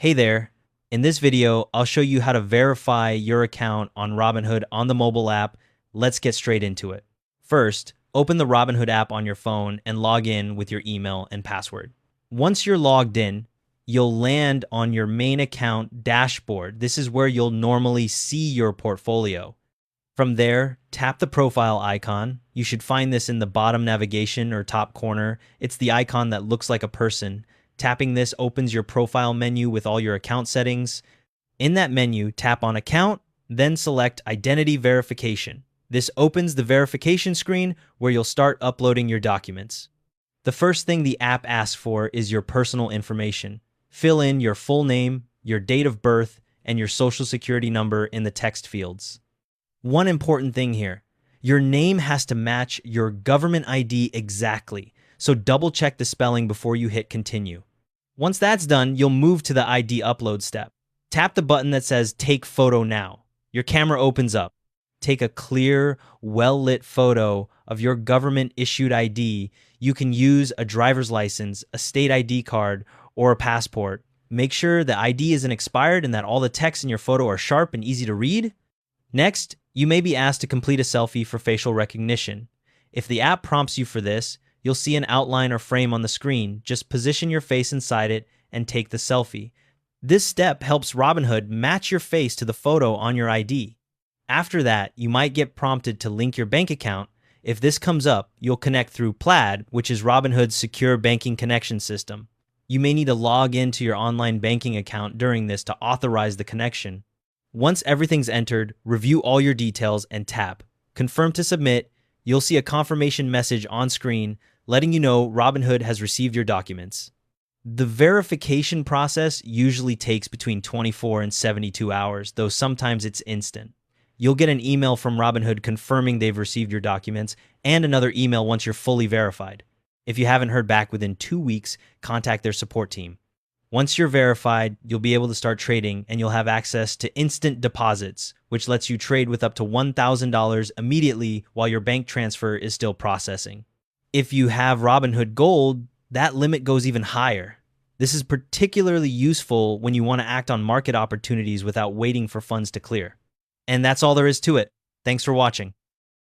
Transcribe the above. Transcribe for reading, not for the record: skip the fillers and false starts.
Hey there. In this video, I'll show you how to verify your account on Robinhood on the mobile app. Let's get straight into it. First, open the Robinhood app on your phone and log in with your email and password. Once you're logged in, you'll land on your main account dashboard. This is where you'll normally see your portfolio. From there, tap the profile icon. You should find this in the bottom navigation or top corner. It's the icon that looks like a person. Tapping this opens your profile menu with all your account settings. In that menu, tap on Account, then select Identity Verification. This opens the verification screen where you'll start uploading your documents. The first thing the app asks for is your personal information. Fill in your full name, your date of birth, and your social security number in the text fields. One important thing here, your name has to match your government ID exactly, so double check the spelling before you hit continue. Once that's done, you'll move to the ID upload step. Tap the button that says Take Photo Now. Your camera opens up. Take a clear, well-lit photo of your government-issued ID. You can use a driver's license, a state ID card, or a passport. Make sure the ID isn't expired and that all the text in your photo are sharp and easy to read. Next, you may be asked to complete a selfie for facial recognition. If the app prompts you for this, you'll see an outline or frame on the screen. Just position your face inside it and take the selfie. This step helps Robinhood match your face to the photo on your ID. After that, you might get prompted to link your bank account. If this comes up, you'll connect through Plaid, which is Robinhood's secure banking connection system. You may need to log into your online banking account during this to authorize the connection. Once everything's entered, review all your details and tap Confirm to submit. You'll see a confirmation message on screen letting you know Robinhood has received your documents. The verification process usually takes between 24 and 72 hours, though sometimes it's instant. You'll get an email from Robinhood confirming they've received your documents and another email once you're fully verified. If you haven't heard back within 2 weeks, contact their support team. Once you're verified, you'll be able to start trading and you'll have access to instant deposits, which lets you trade with up to $1,000 immediately while your bank transfer is still processing. If you have Robinhood Gold, that limit goes even higher. This is particularly useful when you want to act on market opportunities without waiting for funds to clear. And that's all there is to it. Thanks for watching.